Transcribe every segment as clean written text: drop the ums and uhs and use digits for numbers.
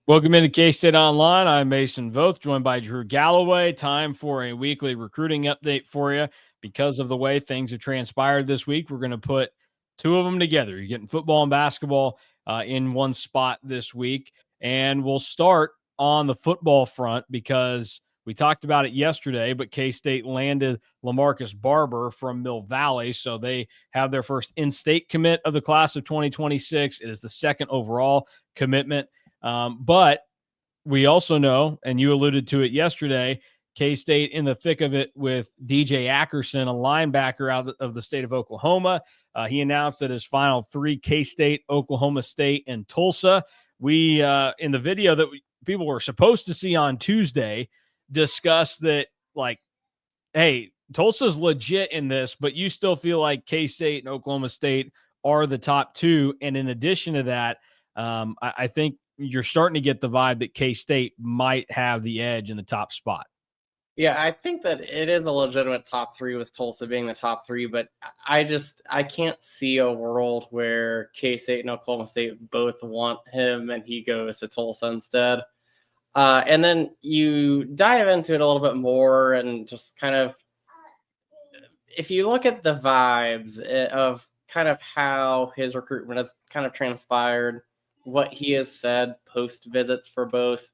Welcome into K-State Online. I'm Mason Voth, joined by Drew Galloway. Time for a weekly recruiting update for you. Because of the way things have transpired this week, we're going to put two of them together. You're getting football and basketball in one spot this week. And we'll start on the football front because we talked about it yesterday, but K-State landed LaMarcus Barber from Mill Valley. So they have their first in-state commit of the class of 2026. It is the second overall commitment. But we also know, and you alluded to it yesterday, K-State in the thick of it with DJ Ackerson, a linebacker out of the state of Oklahoma. He announced that his final three: K-State, Oklahoma State, and Tulsa. We, in the video that people were supposed to see on Tuesday, discussed that, like, hey, Tulsa's legit in this, but you still feel like K-State and Oklahoma State are the top two. And in addition to that, I think you're starting to get the vibe that K-State might have the edge in the top spot. Yeah, I think that it is a legitimate top three with Tulsa being the top three, but I can't see a world where K-State and Oklahoma State both want him and he goes to Tulsa instead. And then you dive into it a little bit more and just kind of, if you look at the vibes of kind of how his recruitment has kind of transpired, what he has said post visits for both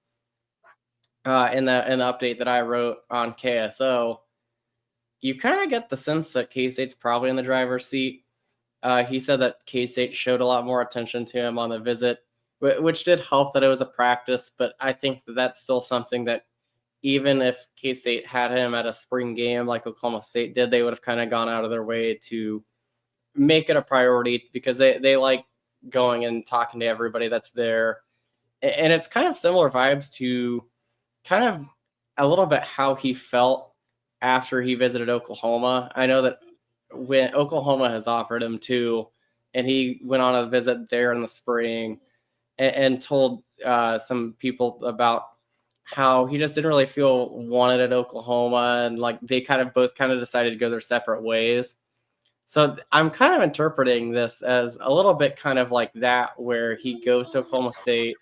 in the update that I wrote on KSO, you kind of get the sense that K-State's probably in the driver's seat. He said that K-State showed a lot more attention to him on the visit, which did help that it was a practice, but I think that that's still something that even if K-State had him at a spring game like Oklahoma State did, they would have kind of gone out of their way to make it a priority because they like going and talking to everybody that's there. And it's kind of similar vibes to kind of a little bit how he felt after he visited Oklahoma. I know that when Oklahoma has offered him too, and he went on a visit there in the spring and told some people about how he just didn't really feel wanted at Oklahoma, and like they kind of both kind of decided to go their separate ways. So I'm kind of interpreting this as a little bit kind of like that, where he goes to Oklahoma State,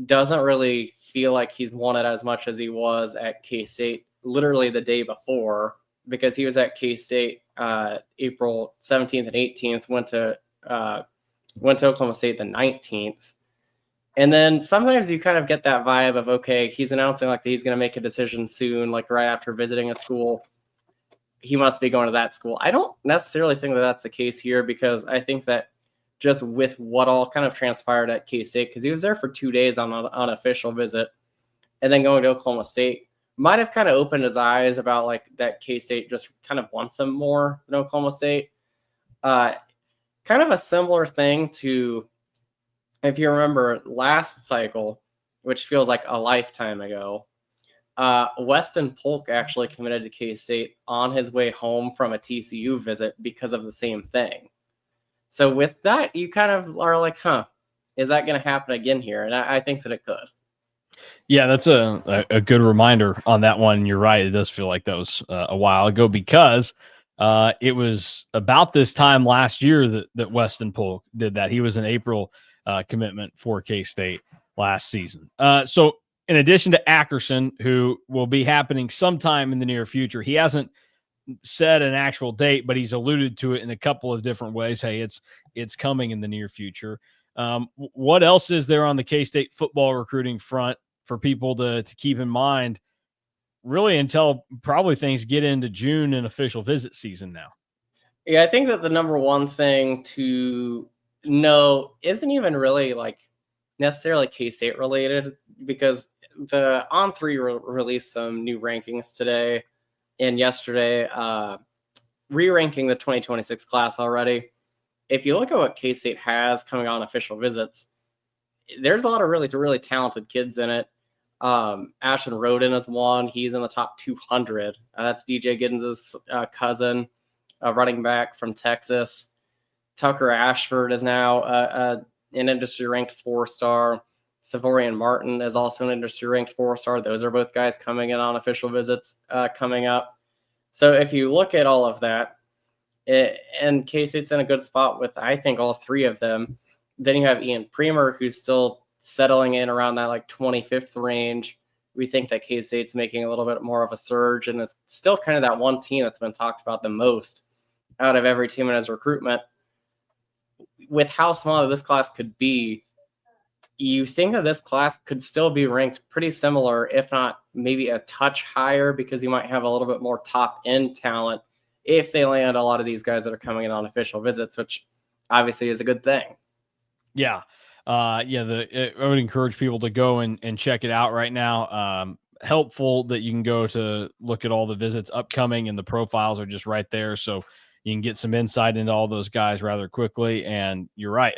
doesn't really feel like he's wanted as much as he was at K-State literally the day before, because he was at K-State April 17th and 18th, went to Oklahoma State the 19th. And then sometimes you kind of get that vibe of, okay, he's announcing like he's going to make a decision soon, like right after visiting a school. He must be going to that school. I don't necessarily think that that's the case here, because I think that just with what all kind of transpired at K-State, because he was there for 2 days on an official visit, and then going to Oklahoma State might have kind of opened his eyes about like that K-State just kind of wants him more than Oklahoma State. Kind of a similar thing to, if you remember last cycle, which feels like a lifetime ago, Weston Polk actually committed to K-State on his way home from a TCU visit because of the same thing. So with that, you kind of are like, huh, is that going to happen again here? And I think that it could. Yeah, that's a good reminder on that one. You're right. It does feel like that was a while ago, because it was about this time last year that Weston Polk did that. He was an April commitment for K-State last season. So in addition to Ackerson, who will be happening sometime in the near future, he hasn't said an actual date, but he's alluded to it in a couple of different ways. Hey, it's coming in the near future. What else is there on the K-State football recruiting front for people to keep in mind, really until probably things get into June and official visit season now? Yeah, I think that the number one thing to know isn't even really like necessarily K-State related, because the On3 released some new rankings today and yesterday, re-ranking the 2026 class already. If you look at what K-State has coming on official visits, there's a lot of really, really talented kids in it. Ashton Roden is one. He's in the top 200. That's DJ Giddens' cousin, a running back from Texas. Tucker Ashford is now an industry-ranked 4-star. Savorian Martin is also an industry-ranked 4-star. Those are both guys coming in on official visits coming up. So if you look at all of that, and K-State's in a good spot with, I think, all three of them. Then you have Ian Premer, who's still settling in around that like 25th range. We think that K-State's making a little bit more of a surge, and it's still kind of that one team that's been talked about the most out of every team in his recruitment. With how small this class could be, you think that this class could still be ranked pretty similar, if not maybe a touch higher, because you might have a little bit more top end talent if they land a lot of these guys that are coming in on official visits, which obviously is a good thing. Yeah. I would encourage people to go and check it out right now. Helpful that you can go to look at all the visits upcoming, and the profiles are just right there. So you can get some insight into all those guys rather quickly. And you're right.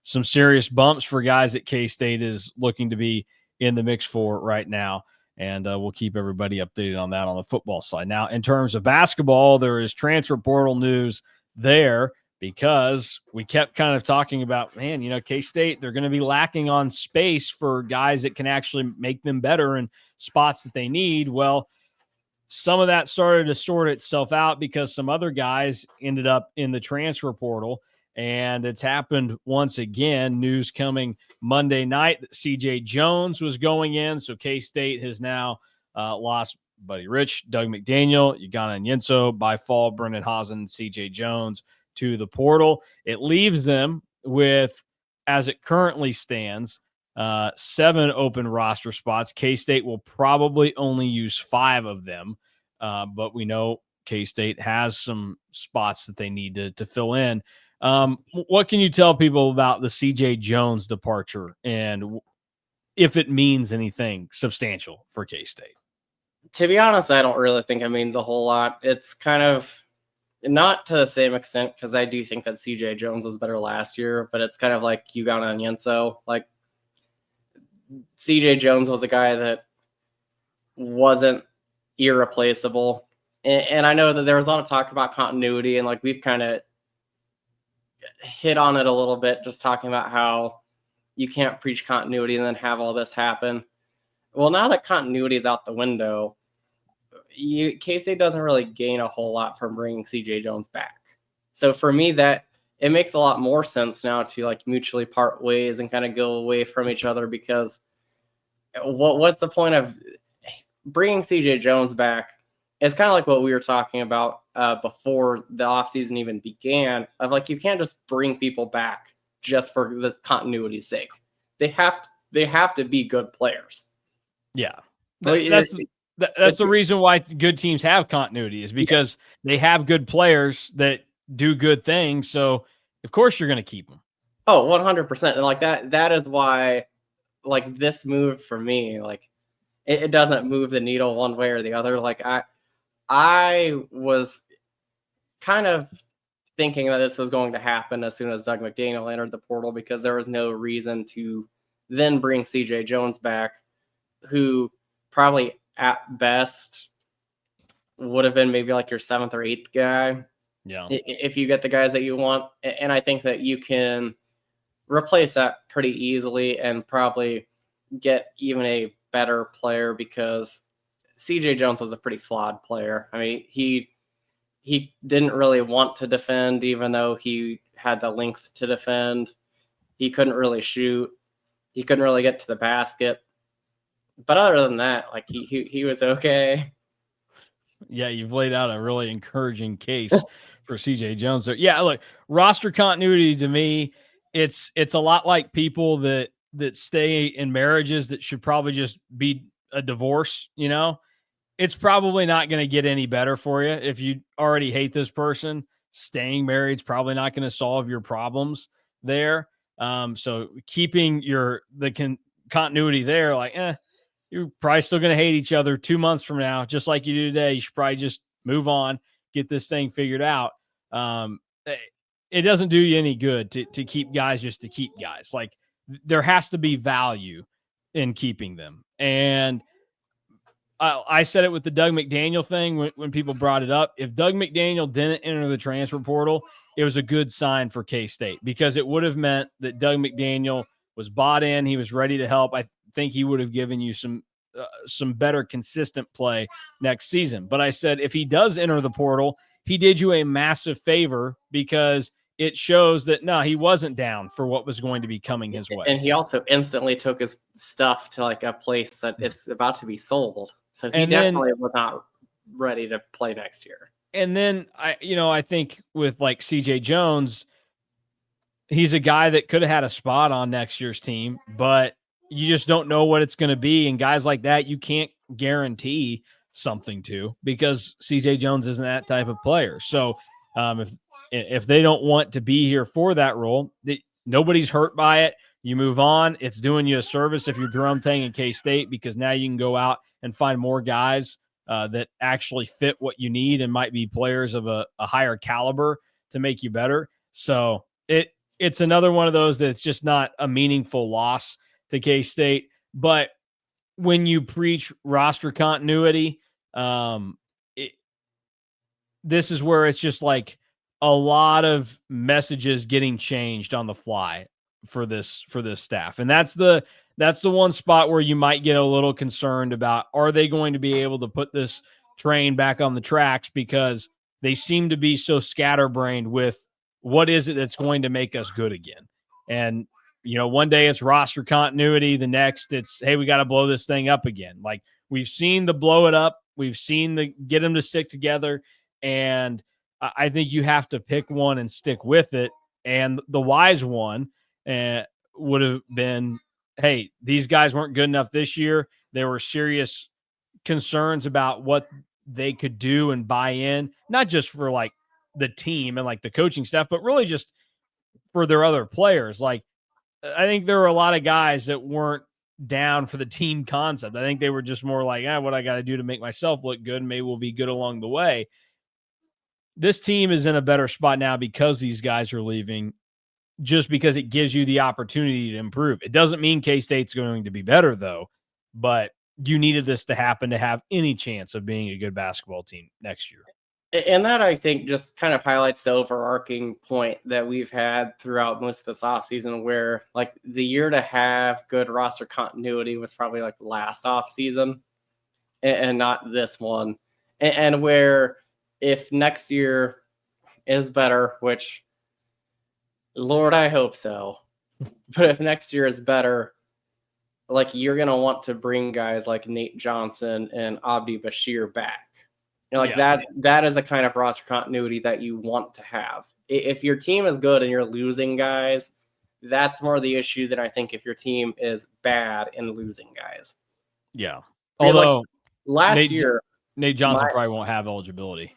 Some serious bumps for guys that K-State is looking to be in the mix for right now. And we'll keep everybody updated on that on the football side. Now, in terms of basketball, there is transfer portal news there, because we kept kind of talking about, man, K-State, they're going to be lacking on space for guys that can actually make them better in spots that they need. Well, some of that started to sort itself out because some other guys ended up in the transfer portal, and it's happened once again. News coming Monday night that CJ Jones was going in. So K-State has now lost Buddy Rich, Doug McDaniel, Ugana Nyenso, by fall, Brendan Hazen, CJ Jones to the portal. It leaves them with, as it currently stands, 7 open roster spots. K-State will probably only use 5 of them, but we know K-State has some spots that they need to fill in. What can you tell people about the CJ Jones departure, and if it means anything substantial for K-State? To be honest, I don't really think it means a whole lot. It's kind of not to the same extent, because I do think that CJ Jones was better last year, but it's kind of like Ugana and Yenso. Like, CJ Jones was a guy that wasn't irreplaceable. And I know that there was a lot of talk about continuity, and like we've kind of hit on it a little bit, just talking about how you can't preach continuity and then have all this happen. Well, now that continuity is out the window, K-State doesn't really gain a whole lot from bringing CJ Jones back. So for me, that it makes a lot more sense now to like mutually part ways and kind of go away from each other, because what's the point of bringing CJ Jones back? It's kind of like what we were talking about before the offseason even began, of like, you can't just bring people back just for the continuity's sake. They have to be good players. Yeah. That's the reason why good teams have continuity, is because they have good players that do good things. So of course you're going to keep them. Oh, 100%. And like that is why, like, this move for me, like it doesn't move the needle one way or the other. Like I was kind of thinking that this was going to happen as soon as Doug McDaniel entered the portal, because there was no reason to then bring CJ Jones back, who probably at best would have been maybe like your 7th or 8th guy. Yeah. If you get the guys that you want. And I think that you can replace that pretty easily and probably get even a better player, because CJ Jones was a pretty flawed player. I mean, he didn't really want to defend, even though he had the length to defend. He couldn't really shoot. He couldn't really get to the basket. But other than that, like he was okay. Yeah, you've laid out a really encouraging case for CJ Jones there. Yeah, look, roster continuity to me, it's a lot like people that stay in marriages that should probably just be a divorce, It's probably not going to get any better for you. If you already hate this person, staying married is probably not going to solve your problems there. So keeping continuity there, like, you're probably still going to hate each other 2 months from now, just like you do today. You should probably just move on, get this thing figured out. It doesn't do you any good to keep guys just to keep guys. Like, there has to be value in keeping them. And I said it with the Doug McDaniel thing when people brought it up. If Doug McDaniel didn't enter the transfer portal, it was a good sign for K-State, because it would have meant that Doug McDaniel was bought in. He was ready to help. I think he would have given you some better consistent play next season. But I said, if he does enter the portal, he did you a massive favor, because it shows that no, he wasn't down for what was going to be coming his way. And he also instantly took his stuff to like a place that it's about to be sold. So he definitely was not ready to play next year. And then I think with like CJ Jones, he's a guy that could have had a spot on next year's team, but you just don't know what it's going to be. And guys like that, you can't guarantee something to, because CJ Jones isn't that type of player. So if they don't want to be here for that role, nobody's hurt by it. You move on. It's doing you a service if you're Jerome Tang and K-State, because now you can go out and find more guys that actually fit what you need and might be players of a higher caliber to make you better. So it's another one of those that's just not a meaningful loss to K-State. But when you preach roster continuity, this is where it's just like a lot of messages getting changed on the fly for this staff. And that's the one spot where you might get a little concerned about, are they going to be able to put this train back on the tracks, because they seem to be so scatterbrained with what is it that's going to make us good again. And one day it's roster continuity, the next it's, hey, we got to blow this thing up again. Like, we've seen the blow it up, we've seen the get them to stick together, and I think you have to pick one and stick with it. And the wise one would have been, hey, these guys weren't good enough this year. There were serious concerns about what they could do and buy in, not just for like the team and like the coaching staff, but really just for their other players. Like, I think there were a lot of guys that weren't down for the team concept. I think they were just more like, what I got to do to make myself look good, and maybe we'll be good along the way. This team is in a better spot now because these guys are leaving, just because it gives you the opportunity to improve. It doesn't mean K-State's going to be better, though, but you needed this to happen to have any chance of being a good basketball team next year. And that, I think, just kind of highlights the overarching point that we've had throughout most of this offseason, where like the year to have good roster continuity was probably like last offseason and not this one. And where if next year is better, which Lord, I hope so, but if next year is better, like, you're going to want to bring guys like Nate Johnson and Abdi Bashir back. That is the kind of roster continuity that you want to have. If your team is good and you're losing guys, that's more the issue than I think if your team is bad and losing guys. Yeah. Because, although last year, Nate Johnson probably won't have eligibility.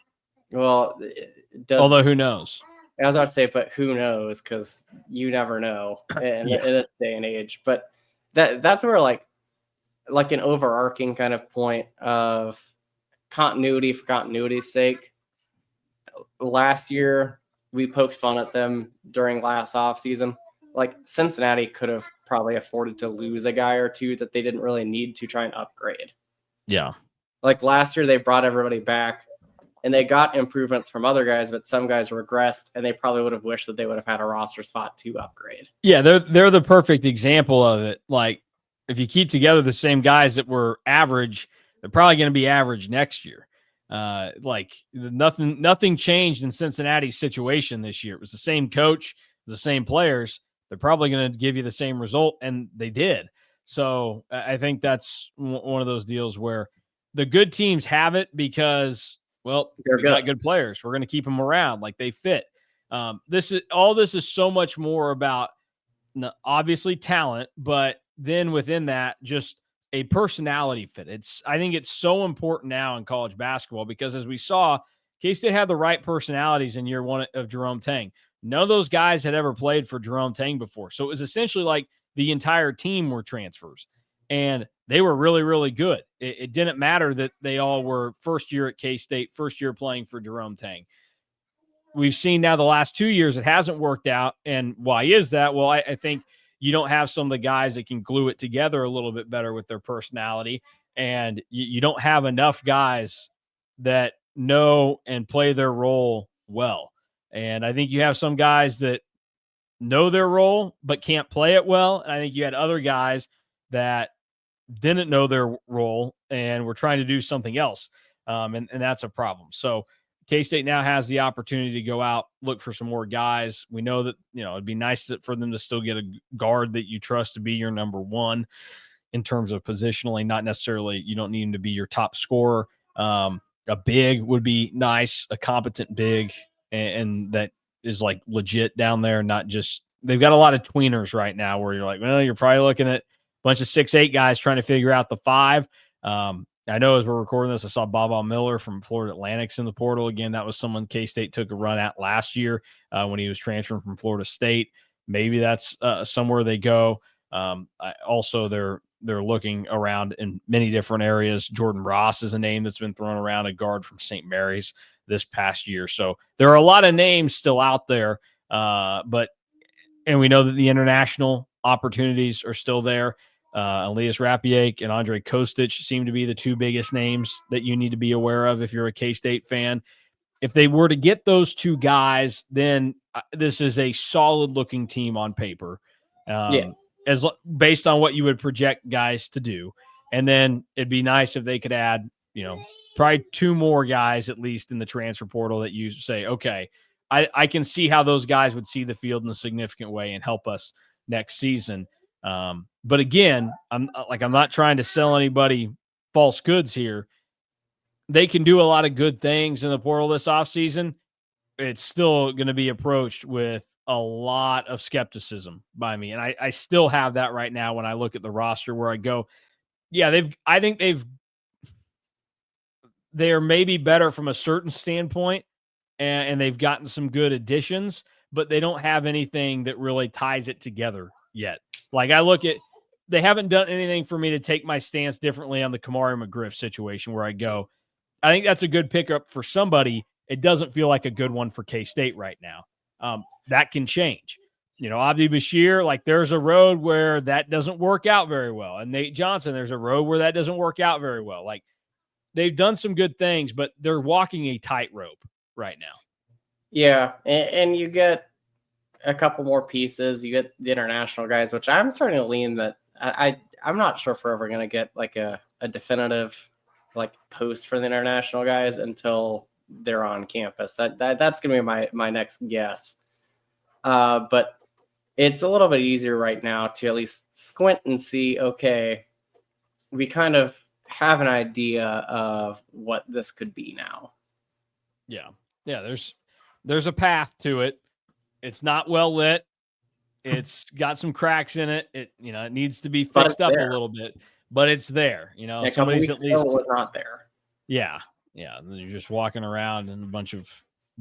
Well, although who knows? I was about to say, but who knows? Because you never know in this day and age. But that's where like an overarching kind of point of continuity for continuity's sake. Last year, we poked fun at them during last offseason. Like, Cincinnati could have probably afforded to lose a guy or two that they didn't really need to try and upgrade. Yeah. Like, last year, they brought everybody back, and they got improvements from other guys, but some guys regressed, and they probably would have wished that they would have had a roster spot to upgrade. Yeah, they're the perfect example of it. Like, if you keep together the same guys that were average, they're probably going to be average next year. Like, nothing changed in Cincinnati's situation this year. It was the same coach, the same players. They're probably going to give you the same result, and they did. So I think that's one of those deals where the good teams have it because, well, we got good players. We're going to keep them around. Like, they fit. This is so much more about obviously talent, but then within that, just a personality fit. I think it's so important now in college basketball because, as we saw, K-State had the right personalities in year one of Jerome Tang. None of those guys had ever played for Jerome Tang before. So it was essentially like the entire team were transfers, and they were really, really good. It didn't matter that they all were first year at K-State, first year playing for Jerome Tang. We've seen now the last 2 years it hasn't worked out. And why is that? Well, I think you don't have some of the guys that can glue it together a little bit better with their personality. And you don't have enough guys that know and play their role well. And I think you have some guys that know their role but can't play it well. And I think you had other guys that didn't know their role and were trying to do something else. And that's a problem. So K-State now has the opportunity to go out, look for some more guys. We know that, it'd be nice for them to still get a guard that you trust to be your number one in terms of positionally, not necessarily, you don't need him to be your top scorer. A big would be nice, a competent big, and that is like legit down there, not just, they've got a lot of tweeners right now where you're like, well, you're probably looking at a bunch of 6'8" guys trying to figure out the five. I know as we're recording this, I saw Baba Miller from Florida Atlantic's in the portal. Again, that was someone K-State took a run at last year when he was transferring from Florida State. Maybe that's somewhere they go. Also, they're looking around in many different areas. Jordan Ross is a name that's been thrown around, a guard from St. Mary's this past year. So there are a lot of names still out there, and we know that the international opportunities are still there. Elias Rapiak and Andre Kostic seem to be the two biggest names that you need to be aware of if you're a K-State fan. If they were to get those two guys, then this is a solid-looking team on paper, as based on what you would project guys to do. And then it'd be nice if they could add, probably two more guys at least in the transfer portal that you say, okay, I can see how those guys would see the field in a significant way and help us next season. But again, I'm not trying to sell anybody false goods here. They can do a lot of good things in the portal this offseason. It's still going to be approached with a lot of skepticism by me. And I still have that right now when I look at the roster where I go, yeah, they're maybe better from a certain standpoint and they've gotten some good additions, but they don't have anything that really ties it together yet. Like I look at, they haven't done anything for me to take my stance differently on the Kamari McGriff situation where I go, I think that's a good pickup for somebody. It doesn't feel like a good one for K-State right now. That can change. Abdi Bashir, like there's a road where that doesn't work out very well. And Nate Johnson, there's a road where that doesn't work out very well. Like they've done some good things, but they're walking a tightrope right now. Yeah. And you get a couple more pieces. You get the international guys, which I'm starting to lean that I'm not sure if we're ever going to get like a definitive like post for the international guys until they're on campus. That's going to be my next guess. But it's a little bit easier right now to at least squint and see, okay, we kind of have an idea of what this could be now. Yeah. There's a path to it. It's not well lit. It's got some cracks in it. It needs to be fixed up a little bit, but it's there. Somebody's at least was not there. Yeah. You're just walking around in a bunch of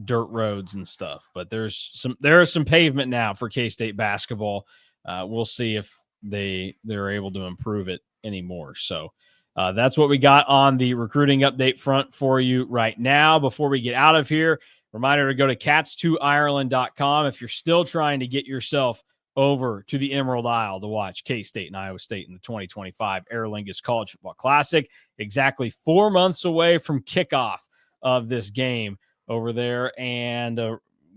dirt roads and stuff. But there is some pavement now for K-State basketball. We'll see if they're able to improve it anymore. So that's what we got on the recruiting update front for you right now. Before we get out of here, reminder to go to cats2ireland.com if you're still trying to get yourself over to the Emerald Isle to watch K-State and Iowa State in the 2025 Aer Lingus College Football Classic. Exactly 4 months away from kickoff of this game over there. And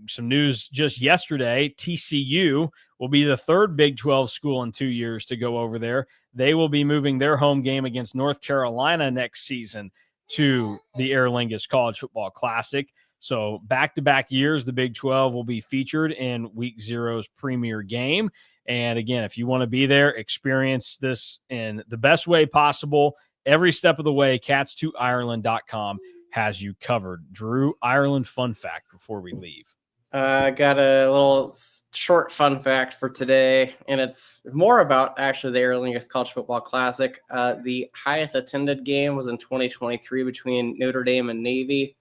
some news just yesterday, TCU will be the third Big 12 school in 2 years to go over there. They will be moving their home game against North Carolina next season to the Aer Lingus College Football Classic. So back-to-back years, the Big 12 will be featured in Week 0's premier game. And again, if you want to be there, experience this in the best way possible, every step of the way, cats2ireland.com has you covered. Drew, Ireland fun fact before we leave. I got a little short fun fact for today, and it's more about actually the Aer Lingus College Football Classic. The highest attended game was in 2023 between Notre Dame and Navy.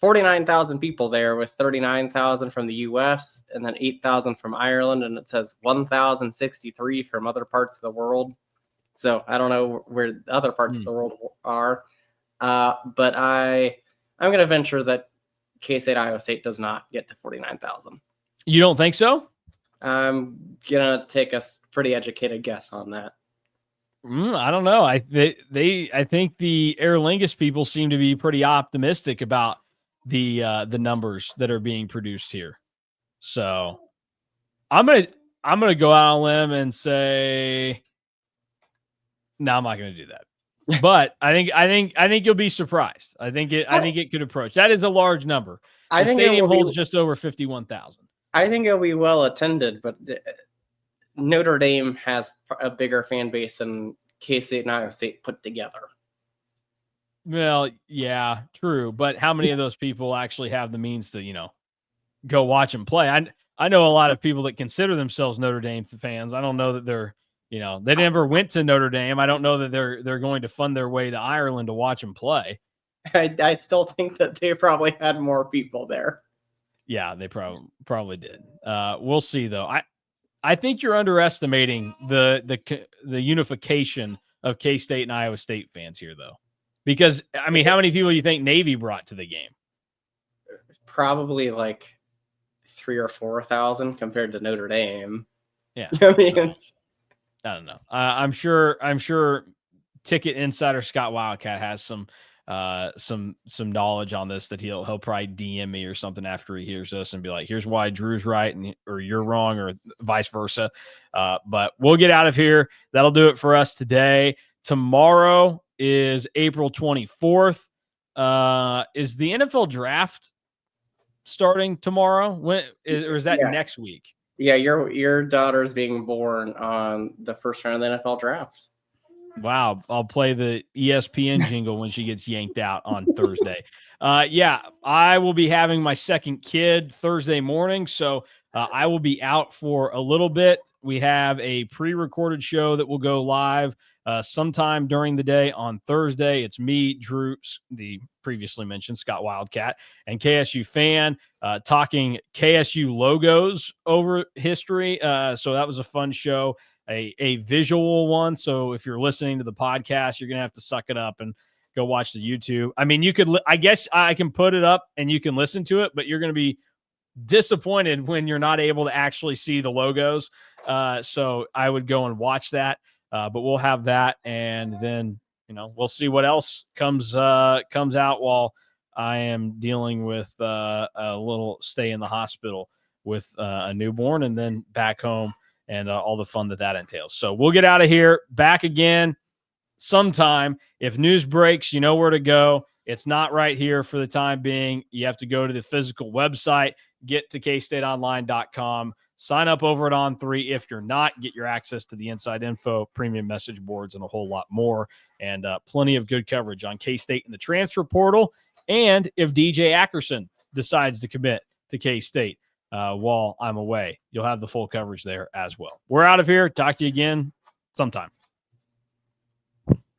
49,000 people there, with 39,000 from the U.S. and then 8,000 from Ireland, and it says 1,063 from other parts of the world. So I don't know where the other parts of the world are, but I'm going to venture that K-State Iowa State does not get to 49,000. You don't think so? I'm going to take a pretty educated guess on that. I don't know. I think the Aer Lingus people seem to be pretty optimistic about the numbers that are being produced here. So I'm gonna go out on a limb and say, no, I'm not gonna do that. but I think you'll be surprised. I think it could approach. That is a large number. I The think it stadium will be. holds just over 51,000. I think it'll be well attended, but Notre Dame has a bigger fan base than K-State and Iowa State put together. Well, yeah, true. But how many of those people actually have the means to, go watch them play? I know a lot of people that consider themselves Notre Dame fans. I don't know that they never went to Notre Dame. I don't know that they're going to fund their way to Ireland to watch them play. I still think that they probably had more people there. Yeah, they probably did. We'll see though. I think you're underestimating the unification of K-State and Iowa State fans here though. Because I mean, how many people do you think Navy brought to the game? Probably like 3,000 or 4,000 compared to Notre Dame. Yeah. I mean, So, I don't know. I'm sure Ticket Insider Scott Wildcat has some knowledge on this that he'll probably DM me or something after he hears this and be like, here's why Drew's right or you're wrong or vice versa. But we'll get out of here. That'll do it for us today. Tomorrow is April 24th. Is the NFL draft starting tomorrow? Or is that next week? Yeah, your daughter's being born on the first round of the NFL draft. Wow, I'll play the ESPN jingle when she gets yanked out on Thursday. Yeah, I will be having my second kid Thursday morning, so I will be out for a little bit. We have a pre-recorded show that will go live sometime during the day on Thursday. It's me, Drew, the previously mentioned Scott Wildcat, and KSU fan talking KSU logos over history. So that was a fun show. A visual one. So if you're listening to the podcast, you're going to have to suck it up and go watch the YouTube. I mean, I guess I can put it up and you can listen to it, but you're going to be disappointed when you're not able to actually see the logos. So I would go and watch that. But we'll have that. And then, we'll see what else comes out while I am dealing with a little stay in the hospital with a newborn and then back home and all the fun that entails. So we'll get out of here, back again sometime. If news breaks, you know where to go. It's not right here for the time being. You have to go to the physical website, get to KStateOnline.com, sign up over at On3. If you're not, get your access to the inside info, premium message boards, and a whole lot more. And plenty of good coverage on K-State in the transfer portal. And if DJ Ackerson decides to commit to K-State, while I'm away, you'll have the full coverage there as well. We're out of here. Talk to you again sometime.